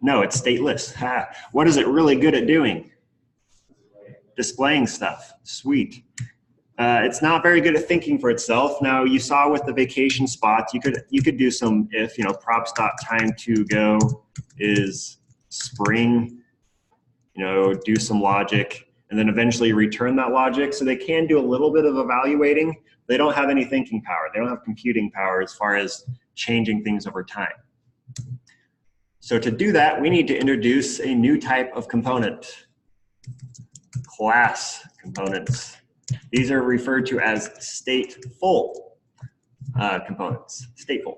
No, it's stateless. Ha. What is it really good at doing? Displaying stuff. Sweet. It's not very good at thinking for itself. Now you saw with the vacation spots, you could do some if, props.time to go is spring, do some logic and then eventually return that logic. So they can do a little bit of evaluating. They don't have any thinking power. They don't have computing power as far as changing things over time. So to do that, we need to introduce a new type of component, class components. These are referred to as stateful components, stateful.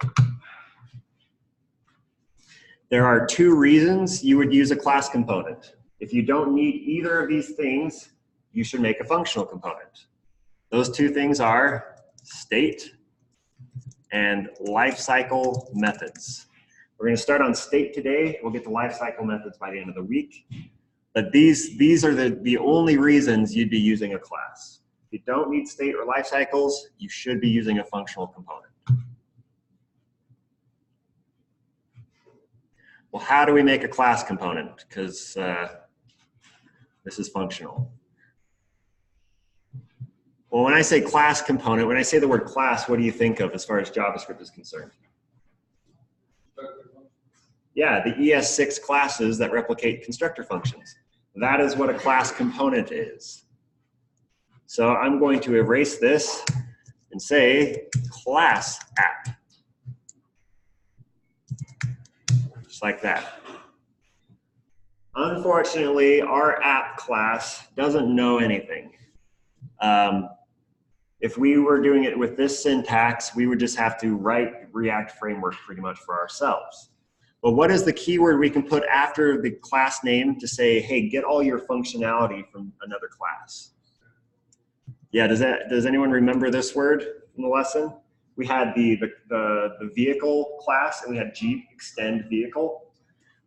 There are two reasons you would use a class component. If you don't need either of these things, you should make a functional component. Those two things are state and lifecycle methods. We're going to start on state today. We'll get to lifecycle methods by the end of the week. But these are the only reasons you'd be using a class. If you don't need state or life cycles, you should be using a functional component. Well, how do we make a class component? Because this is functional. Well, when I say class component, when I say the word class, what do you think of as far as JavaScript is concerned? Yeah, the ES6 classes that replicate constructor functions. That is what a class component is. So I'm going to erase this and say class app. Just like that. Unfortunately, our app class doesn't know anything. If we were doing it with this syntax, we would just have to write React framework pretty much for ourselves. But what is the keyword we can put after the class name to say, hey, get all your functionality from another class? Yeah, does anyone remember this word from the lesson? We had the vehicle class and we had Jeep extend vehicle.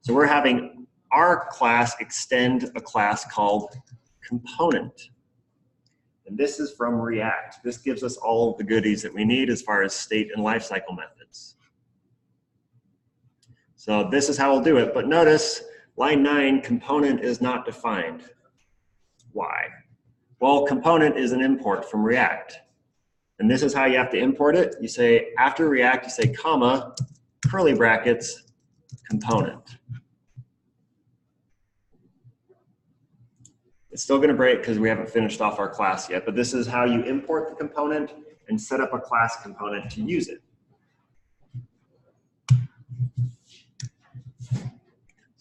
So we're having our class extend a class called component. And this is from React. This gives us all of the goodies that we need as far as state and lifecycle methods. So this is how we'll do it. But notice line 9, component is not defined. Why? Well, component is an import from React. And this is how you have to import it. You say, after React, you say, comma, curly brackets, component. It's still going to break because we haven't finished off our class yet, but this is how you import the component and set up a class component to use it.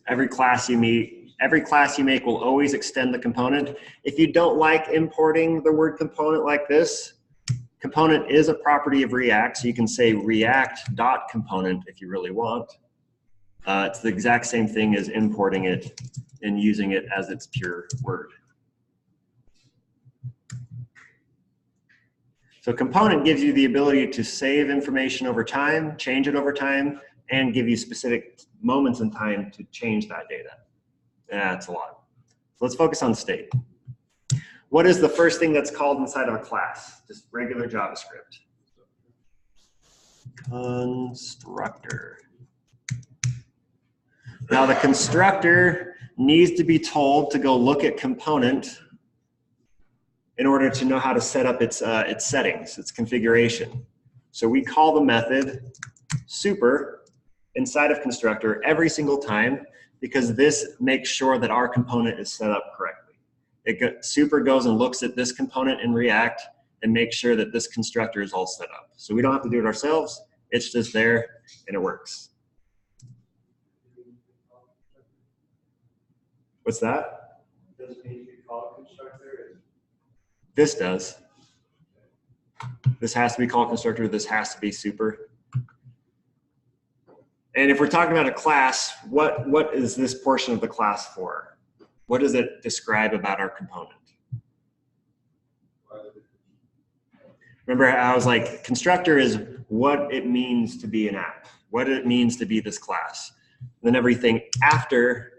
Every class you make will always extend the component. If you don't like importing the word component like this, component is a property of React, so you can say react.component if you really want. It's the exact same thing as importing it and using it as its pure word. So component gives you the ability to save information over time, change it over time, and give you specific moments in time to change that data. That's a lot. So let's focus on state. What is the first thing that's called inside of a class? Just regular JavaScript. Constructor. Now the constructor needs to be told to go look at component in order to know how to set up its settings, its configuration. So we call the method super inside of constructor every single time because this makes sure that our component is set up correctly. Super goes and looks at this component in React and makes sure that this constructor is all set up. So we don't have to do it ourselves. It's just there and it works. What's that? Does it need to be called constructor? This does. This has to be called constructor. This has to be super. And if we're talking about a class, what is this portion of the class for? What does it describe about our component? Remember, I was like, constructor is what it means to be an app, what it means to be this class. And then everything after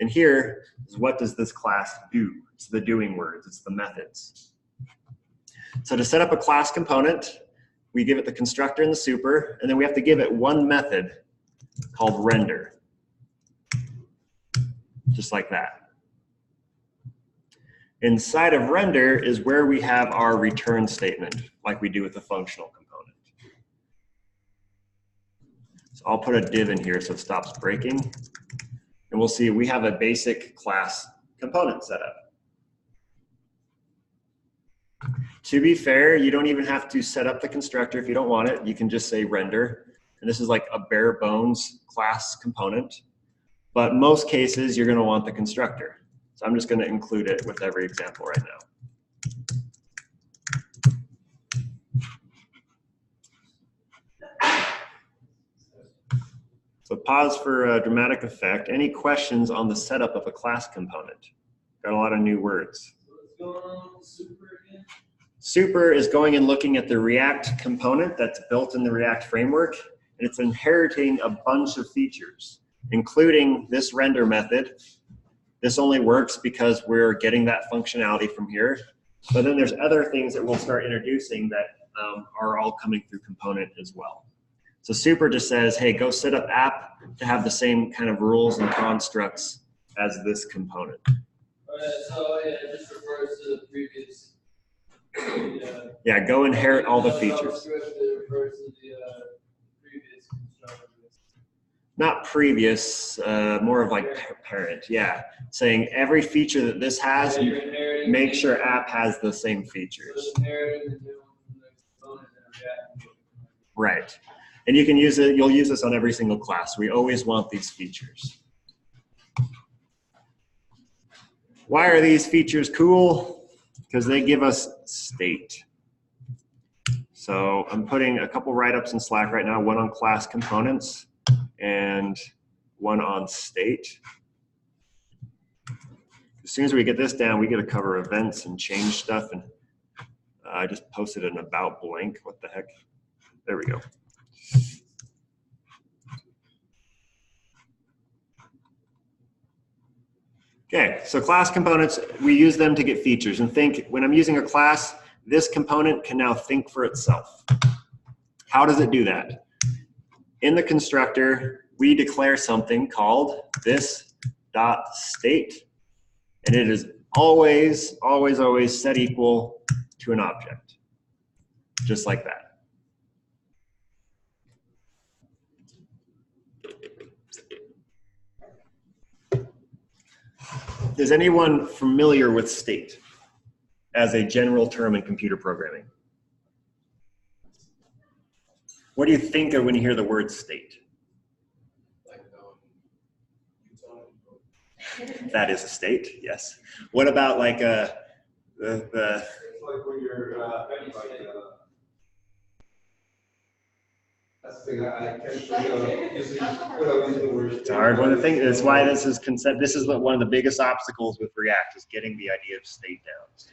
and here is what does this class do? It's the doing words, it's the methods. So to set up a class component, we give it the constructor and the super, and then we have to give it one method called render. just like that. Inside of render is where we have our return statement, like we do with the functional component. So I'll put a div in here so it stops breaking. And we'll see we have a basic class component set up. To be fair, you don't even have to set up the constructor if you don't want it. You can just say render. And this is like a bare bones class component. But most cases, you're going to want the constructor. So I'm just going to include it with every example right now. So pause for a dramatic effect. Any questions on the setup of a class component? Got a lot of new words. What's going on with super again? Super is going and looking at the React component that's built in the React framework, and it's inheriting a bunch of features, including this render method. This only works because we're getting that functionality from here. But then there's other things that we'll start introducing that are all coming through component as well. So super just says, hey, go set up app to have the same kind of rules and constructs as this component. So yeah, it just refers to the previous. Yeah, go inherit all the features. It refers to the previous constructor. Not previous, more of like parent, yeah. Saying every feature that this has, make sure app has the same features. Right. And you can use it, you'll use this on every single class. We always want these features. Why are these features cool? Because they give us state. So I'm putting a couple write-ups in Slack right now, one on class components and one on state. As soon as we get this down, we get to cover events and change stuff. And I just posted an about blank. What the heck? There we go. Okay, so class components, we use them to get features. And think, when I'm using a class, this component can now think for itself. How does it do that? In the constructor, we declare something called this.state. And it is always, always, always set equal to an object. Just like that. Is anyone familiar with state as a general term in computer programming? What do you think of when you hear the word state? That is a state, yes. What about like the It's like when you're that's the thing I can't using the word. It's a hard one to think. That's why this is concept. This is one of the biggest obstacles with React is getting the idea of state down. It's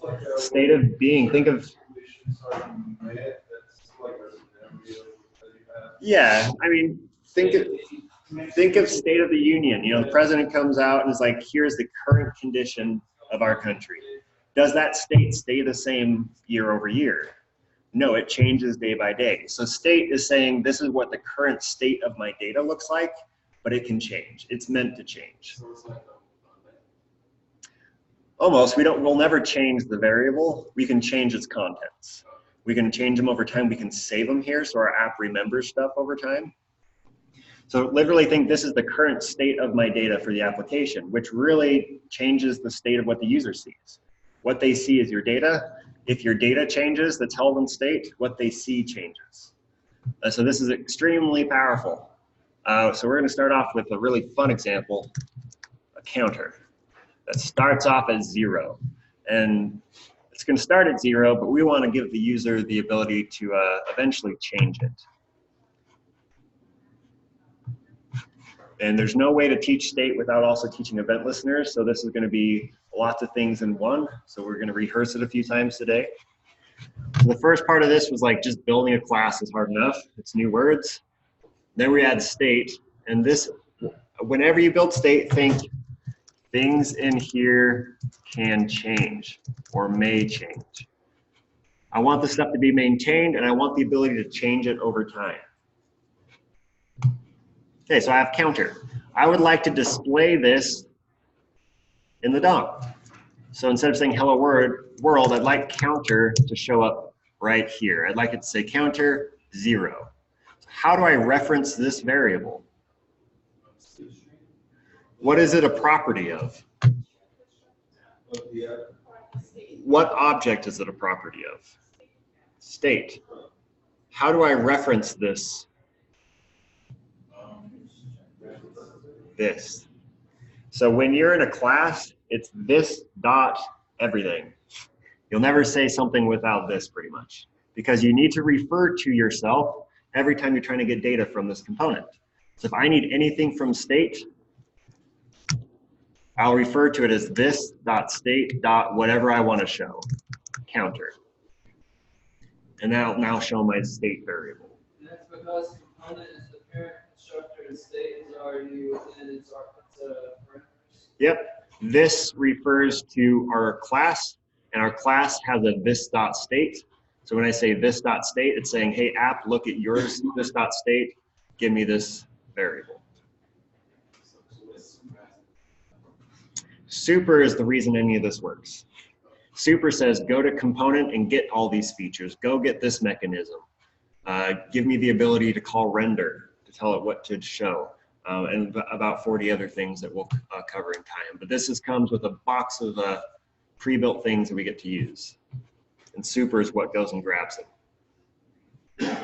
like State of being. Think of. Yeah, I mean, think of State of the Union. You know, the president comes out and is like, "Here's the current condition of our country." Does that state stay the same year over year? No, it changes day by day. So state is saying this is what the current state of my data looks like, but it can change. It's meant to change. Almost. We'll never change the variable. We can change its contents. We can change them over time. We can save them here so our app remembers stuff over time. So literally think this is the current state of my data for the application, which really changes the state of what the user sees. What they see is your data. If your data changes that's held in state, what they see changes. So this is extremely powerful. So we're going to start off with a really fun example, a counter that starts off as 0. And it's going to start at 0, but we want to give the user the ability to eventually change it. And there's no way to teach state without also teaching event listeners. So this is going to be lots of things in one. So we're going to rehearse it a few times today. So the first part of this was like just building a class is hard enough. It's new words. Then we add state. And this, whenever you build state, think things in here can change or may change. I want the stuff to be maintained and I want the ability to change it over time. Okay, so I have counter. I would like to display this in the DOM. So instead of saying hello world, I'd like counter to show up right here. I'd like it to say counter 0. So how do I reference this variable? What is it a property of? What object is it a property of? State. How do I reference this? This. So when you're in a class, it's this dot everything. You'll never say something without this pretty much, because you need to refer to yourself every time you're trying to get data from this component. So if I need anything from state, I'll refer to it as this dot state dot whatever I want to show, counter. And that'll now show my state variable. And that's because component is the parent constructor and state is already within its parameters. Yep, this refers to our class, and our class has a this dot state. So when I say this dot state, it's saying, hey app, look at yours, this dot state, give me this variable. Super is the reason any of this works. Super says, go to component and get all these features. Go get this mechanism. Give me the ability to call render to tell it what to show. And about 40 other things that we'll cover in time. But this comes with a box of pre-built things that we get to use. And super is what goes and grabs it. All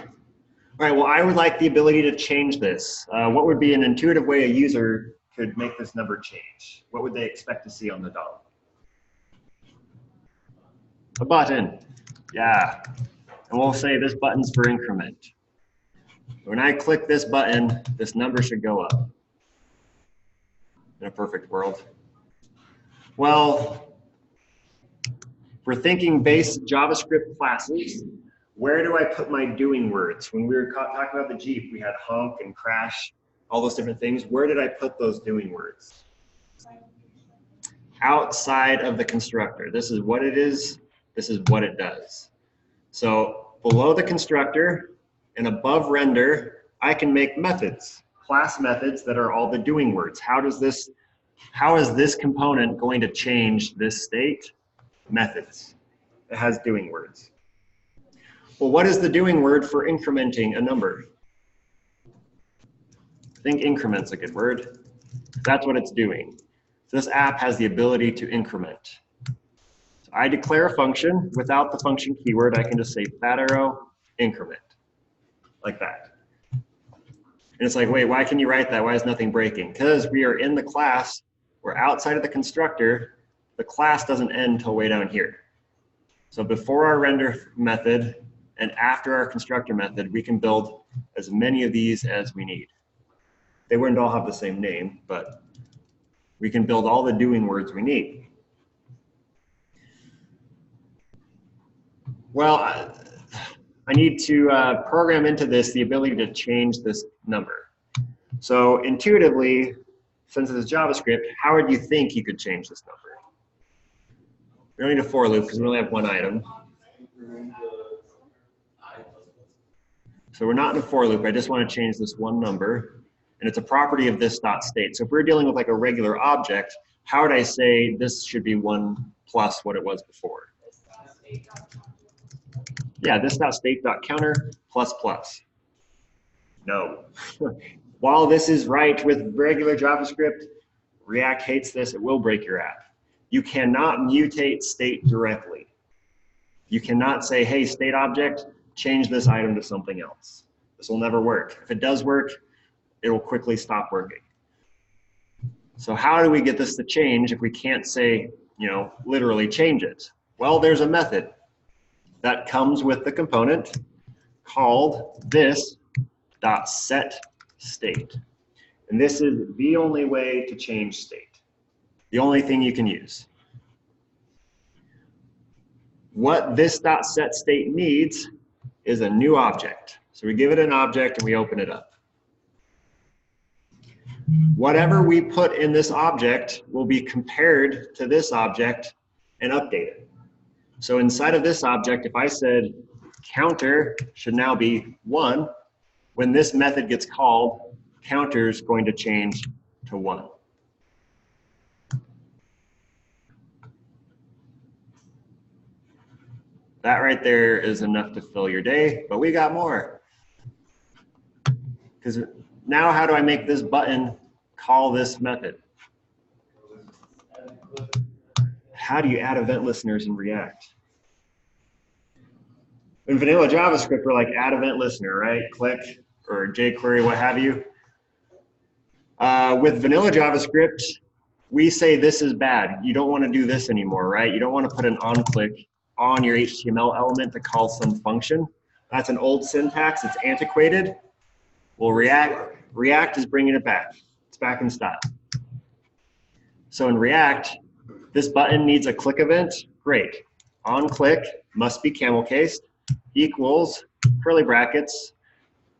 right, well, I would like the ability to change this. What would be an intuitive way a user could make this number change? What would they expect to see on the DOM? A button, yeah. And we'll say this button's for increment. When I click this button, this number should go up. In a perfect world. Well, we're thinking base JavaScript classes. Where do I put my doing words? When we were talking about the Jeep, we had honk and crash, all those different things. Where did I put those doing words? Outside of the constructor. This is what it is. This is what it does. So below the constructor and above render, I can make methods, class methods that are all the doing words. How is this component going to change this state? Methods. It has doing words. Well, what is the doing word for incrementing a number? I think increment's a good word. That's what it's doing. So this app has the ability to increment. So I declare a function. Without the function keyword, I can just say fat arrow increment, like that. And it's like, wait, why can you write that? Why is nothing breaking? Because we are in the class. We're outside of the constructor. The class doesn't end until way down here. So before our render method and after our constructor method, we can build as many of these as we need. They wouldn't all have the same name, but we can build all the doing words we need. Well, I need to program into this the ability to change this number. So intuitively, since it's JavaScript, how would you think you could change this number? We don't need a for loop because we only have one item. So we're not in a for loop. I just want to change this one number. And it's a property of this dot state. So if we're dealing with like a regular object, how would I say this should be 1 plus what it was before? Yeah, this dot state dot counter plus plus. No. While this is right with regular JavaScript, React hates this. It will break your app. You cannot mutate state directly. You cannot say, hey, state object, change this item to something else. This will never work. If it does work, it will quickly stop working. So how do we get this to change if we can't say, literally change it? Well, there's a method that comes with the component called this.setState. And this is the only way to change state. The only thing you can use. What this.setState needs is a new object. So we give it an object and we open it up. Whatever we put in this object will be compared to this object and updated. So inside of this object, if I said counter should now be 1, when this method gets called, counter is going to change to 1. That right there is enough to fill your day, but we got more. Because now how do I make this button call this method? How do you add event listeners in React? In vanilla JavaScript, we're like add event listener, right? Click or jQuery, what have you. With vanilla JavaScript, we say this is bad. You don't want to do this anymore, right? You don't want to put an onClick on your HTML element to call some function. That's an old syntax. It's antiquated. Well, React is bringing it back. It's back in style. So in React, this button needs a click event. Great. OnClick must be camel cased equals curly brackets.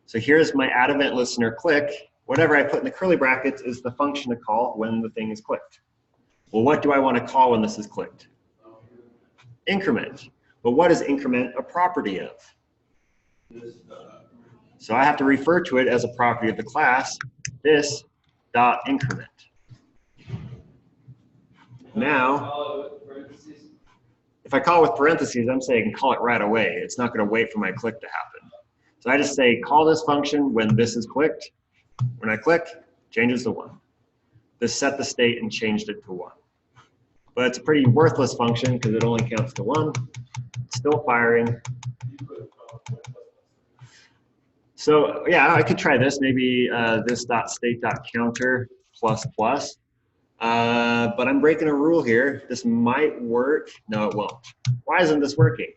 So here's my add event listener click. Whatever I put in the curly brackets is the function to call when the thing is clicked. Well, what do I want to call when this is clicked? Increment. But what is increment a property of? So I have to refer to it as a property of the class, this dot increment. Now, if I call it with parentheses, I'm saying call it right away. It's not going to wait for my click to happen. So I just say call this function when this is clicked. When I click, changes to 1. This set the state and changed it to 1. But it's a pretty worthless function because it only counts to 1. It's still firing. So yeah, I could try this. Maybe this dot state dot counter plus plus. But I'm breaking a rule here. This might work. No, it won't. Why isn't this working?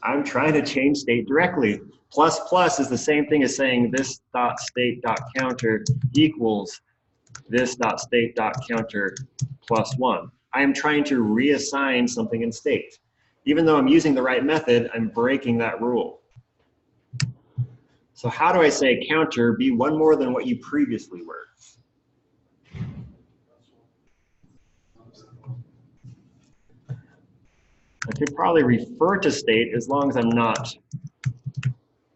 I'm trying to change state directly. Plus plus is the same thing as saying this dot state dot counter equals this dot state dot counter plus 1. I am trying to reassign something in state. Even though I'm using the right method, I'm breaking that rule. So how do I say counter be one more than what you previously were? I could probably refer to state as long as I'm not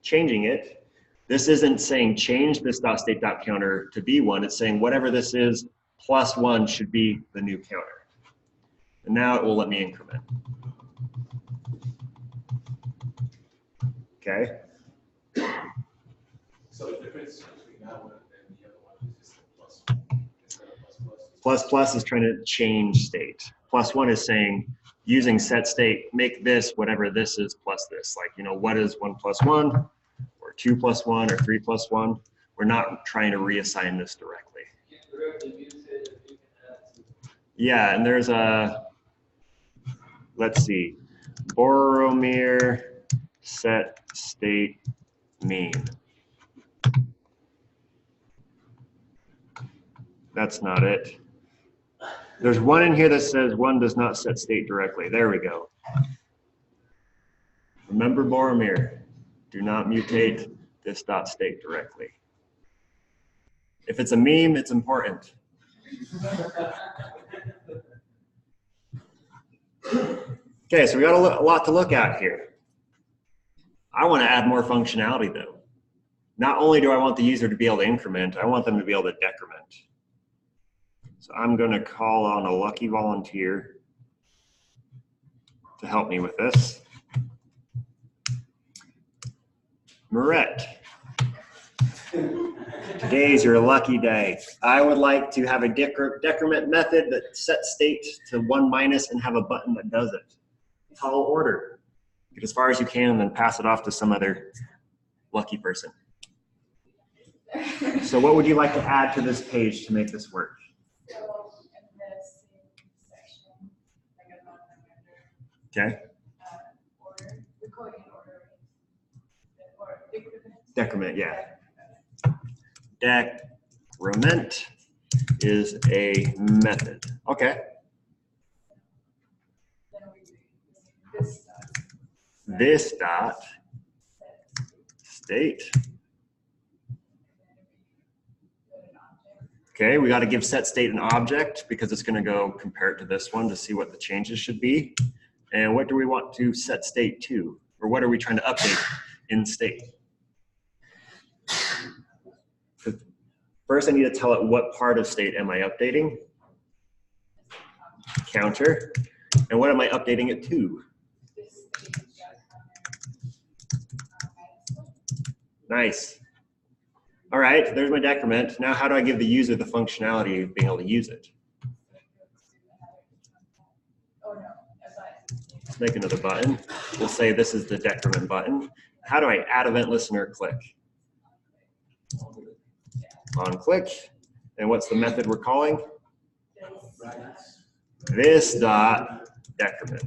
changing it. This isn't saying change this dot state dot counter to be 1. It's saying whatever this is plus 1 should be the new counter. And now it will let me increment. Okay. So the difference between that one and the other one is just plus. Plus plus is trying to change state. Plus 1 is saying using set state, make this whatever this is plus this. Like, you know, what is 1 plus 1 or 2 plus 1 or 3 plus 1? We're not trying to reassign this directly. Yeah, and there's a, let's see, Boromir set state mean. That's not it. There's one in here that says one does not set state directly. There we go. Remember Boromir, do not mutate this dot state directly. If it's a meme, it's important. Okay, so we got a lot to look at here. I want to add more functionality though. Not only do I want the user to be able to increment, I want them to be able to decrement. So I'm going to call on a lucky volunteer to help me with this. Moret, today is your lucky day. I would like to have a decrement method that sets state to 1 minus and have a button that does it. Tall order. Get as far as you can and then pass it off to some other lucky person. So what would you like to add to this page to make this work? So in this section, like a Okay. order, we call it order. Or Decrement, yeah. Decrement is a method. Okay. Then we do This dot state. Okay, we got to give set state an object because it's going to go compare it to this one to see what the changes should be. And what do we want to set state to? Or what are we trying to update in state? First, I need to tell it what part of state am I updating. Counter. And what am I updating it to? This is Nice. All right, there's my decrement. Now how do I give the user the functionality of being able to use it? oh no, that's not. Let's make another button. We'll say this is the decrement button. How do I add event listener click? On click. And what's the method we're calling? This dot decrement.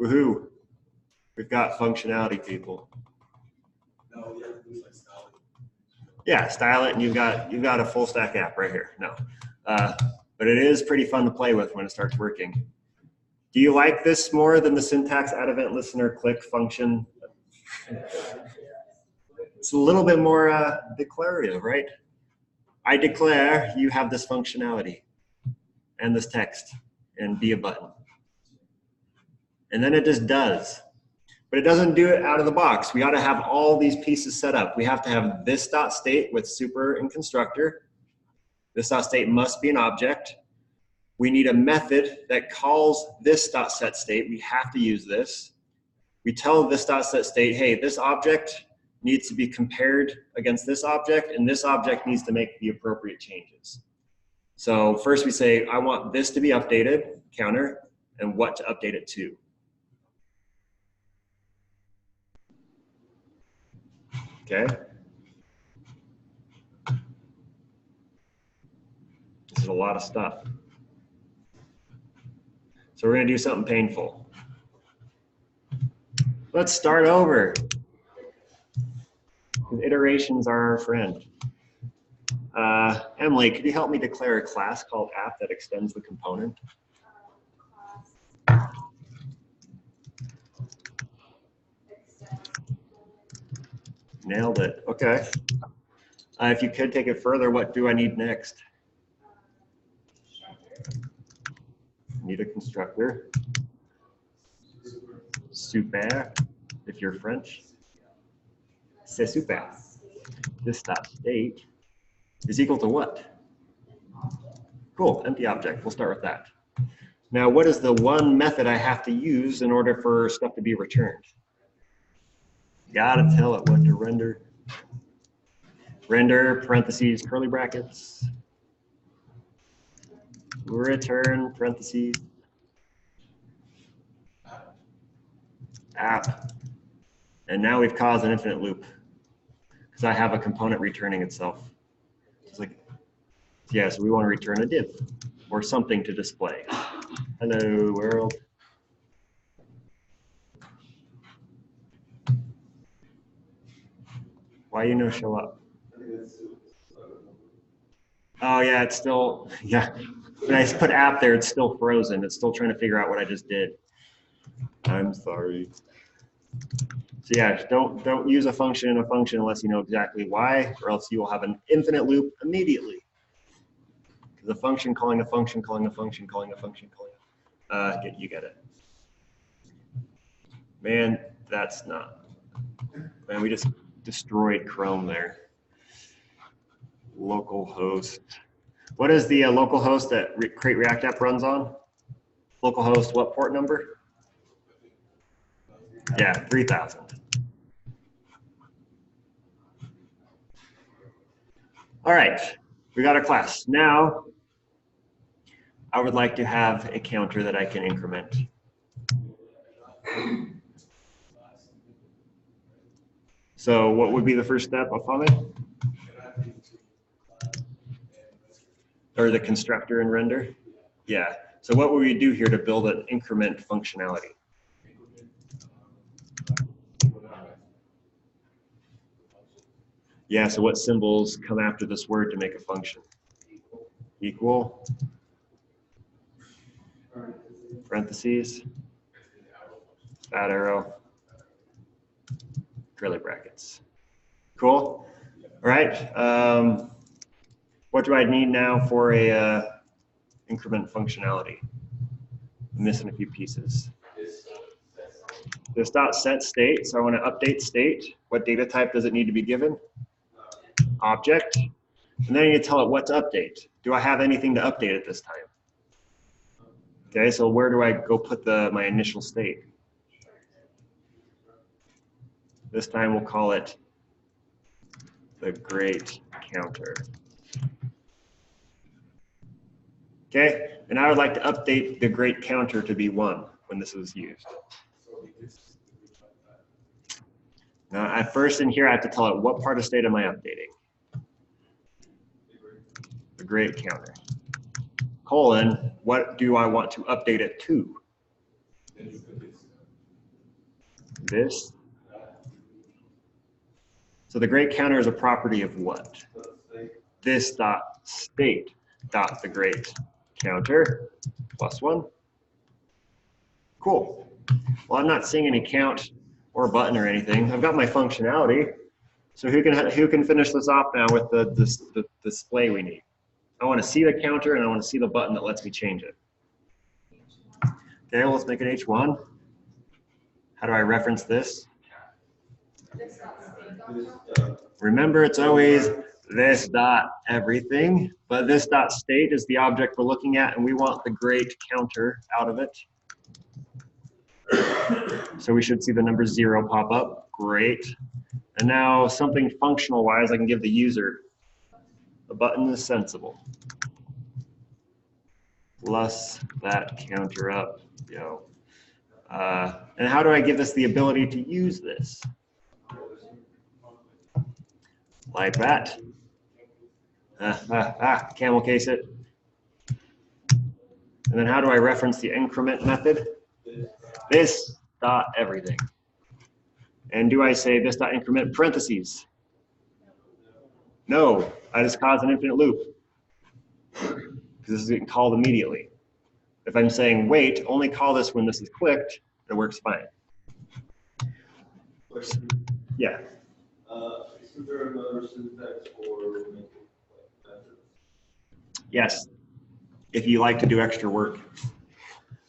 Woohoo. We've got functionality, people. No, yeah, it was like style. Yeah, style it and you've got a full stack app right here. No. But it is pretty fun to play with when it starts working. Do you like this more than the syntax add event listener click function? It's a little bit more declarative, right? I declare you have this functionality and this text and be a button. And then it just does. But it doesn't do it out of the box. We got to have all these pieces set up. We have to have this dot state with super and constructor. This dot state must be an object. We need a method that calls this dot set state. We have to use this. We tell this dot set state, hey, this object needs to be compared against this object, and this object needs to make the appropriate changes. So first we say, I want this to be updated, counter, and what to update it to. Okay. This is a lot of stuff. So we're going to do something painful. Let's start over. Iterations are our friend. Emily, could you help me declare a class called app that extends the component? Nailed it. Okay. If you could take it further, what do I need next? Need a constructor. Super, if you're French. C'est super. This dot state is equal to what? Cool, empty object. We'll start with that. Now, what is the one method I have to use in order for stuff to be returned? Gotta tell it what to render. Render, parentheses, curly brackets. Return, parentheses. App. And now we've caused an infinite loop because I have a component returning itself. It's like, yeah, so we want to return a div or something to display. Hello, world. Why you no show up? Oh yeah, it's still, yeah. When I put app there, it's still frozen. It's still trying to figure out what I just did. I'm sorry. So yeah, don't use a function in a function unless you know exactly why, or else you will have an infinite loop immediately. Because a function calling a function, calling a function, calling a function, calling you get it. Man, that's not. Man, we just destroyed Chrome there. Localhost. What is the localhost that Create React App runs on? Localhost, what port number? Yeah, 3000. All right, we got our class. Now, I would like to have a counter that I can increment. So what would be the first step, Afame? Or the constructor and render? Yeah. So what would we do here to build an increment functionality? Yeah, so what symbols come after this word to make a function? Equal. Parentheses. Add arrow. Curly brackets. Cool. All right. What do I need now for a increment functionality? I'm missing a few pieces. This dot set state, so I want to update state. What data type does it need to be given? Object. And then I need to tell it what to update. Do I have anything to update at this time? Okay, so where do I go put my initial state? This time we'll call it the great counter. Okay, and I would like to update the great counter to be 1 when this was used. Now, at first in here, I have to tell it what part of state am I updating? The great counter. Colon, what do I want to update it to? This. So the great counter is a property of what? This dot state dot the great counter plus 1. Cool. Well, I'm not seeing any count or button or anything. I've got my functionality. So who can finish this off now with the display we need? I want to see the counter and I want to see the button that lets me change it. Okay, well, let's make it H1. How do I reference this? Remember, it's always this dot everything, but this dot state is the object we're looking at, and we want the great counter out of it. So we should see the number 0 pop up. Great. And now something functional wise, I can give the user. The button is sensible. Plus that counter up, yo. And how do I give this the ability to use this? Like that. Camel case it. And then how do I reference the increment method? This dot everything. And do I say this dot increment parentheses? No, I just caused an infinite loop. Because this is getting called immediately. If I'm saying wait, only call this when this is clicked, it works fine. Yeah. Is there another syntax for making methods? Yes, if you like to do extra work.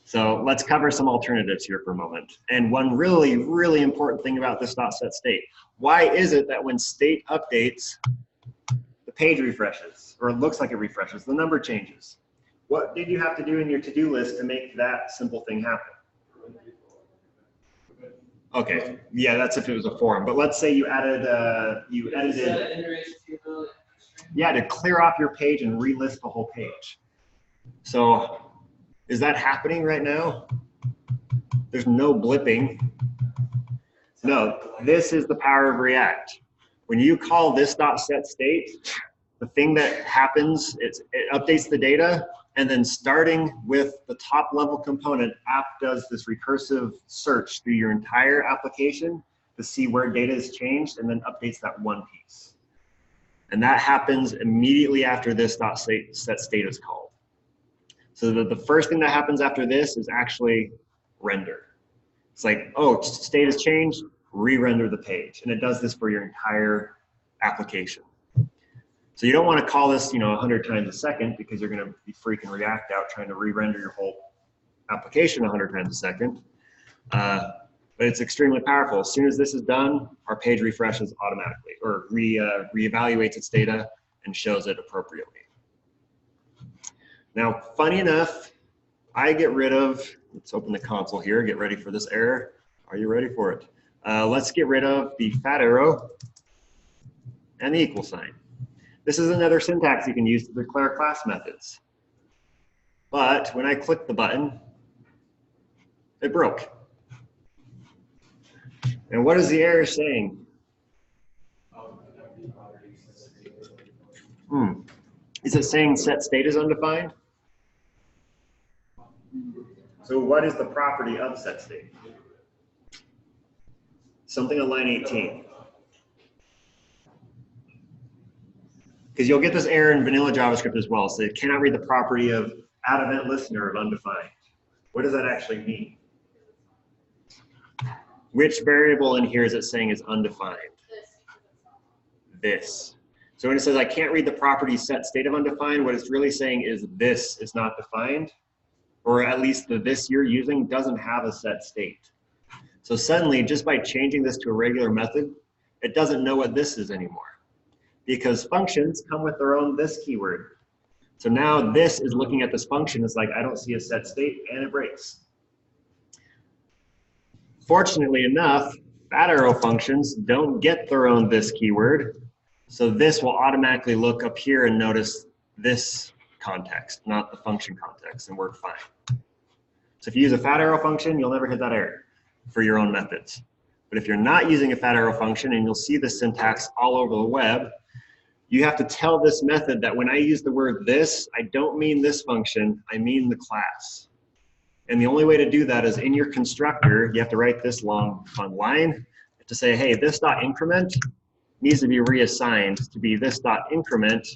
So let's cover some alternatives here for a moment. And one really, really important thing about this dot set state. Why is it that when state updates, the page refreshes, or it looks like it refreshes, the number changes? What did you have to do in your to-do list to make that simple thing happen? Okay, yeah, that's if it was a form. But let's say you added, you edited, yeah, to clear off your page and relist the whole page. So is that happening right now? There's no blipping. No, this is the power of React. When you call this dot set state, the thing that happens, it updates the data, and then starting with the top level component, app does this recursive search through your entire application to see where data is changed and then updates that one piece. And that happens immediately after this dot set state is called. So the first thing that happens after this is actually render. It's like, oh, state has changed, re-render the page. And it does this for your entire application. So you don't want to call this, 100 times a second because you're going to be freaking React out trying to re-render your whole application 100 times a second. But it's extremely powerful. As soon as this is done, our page refreshes automatically or reevaluates its data and shows it appropriately. Now, funny enough, I get rid of, let's open the console here, get ready for this error. Are you ready for it? Let's get rid of the fat arrow and the equal sign. This is another syntax you can use to declare class methods. But when I click the button, it broke. And what is the error saying? Is it saying set state is undefined? So what is the property of set state? Something on line 18. Because you'll get this error in vanilla JavaScript as well. So it cannot read the property of add event listener of undefined. What does that actually mean? Which variable in here is it saying is undefined? This. So when it says I can't read the property set state of undefined, what it's really saying is this is not defined, or at least the this you're using doesn't have a set state. So suddenly, just by changing this to a regular method, it doesn't know what this is anymore. Because functions come with their own this keyword. So now this is looking at this function. It's like, I don't see a set state, and it breaks. Fortunately enough, fat arrow functions don't get their own this keyword. So this will automatically look up here and notice this context, not the function context, and work fine. So if you use a fat arrow function, you'll never hit that error for your own methods. But if you're not using a fat arrow function, and you'll see the syntax all over the web, you have to tell this method that when I use the word this, I don't mean this function, I mean the class. And the only way to do that is in your constructor, you have to write this long fun line. You have to say, hey, this dot increment needs to be reassigned to be this dot increment,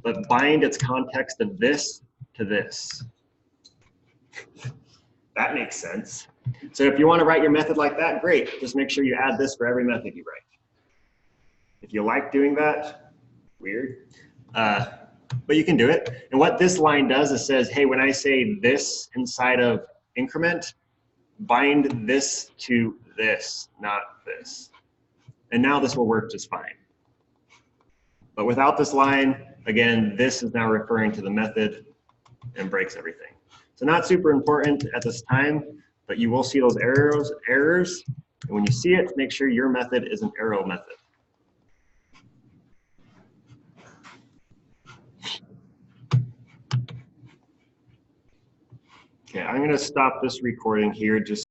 but bind its context of this to this. That makes sense. So if you want to write your method like that, great. Just make sure you add this for every method you write. If you like doing that, weird. But you can do it. And what this line does is says, hey, when I say this inside of increment, bind this to this, not this. And now this will work just fine. But without this line, again, this is now referring to the method and breaks everything. So not super important at this time, but you will see those errors. And when you see it, make sure your method is an arrow method. Okay, I'm going to stop this recording here just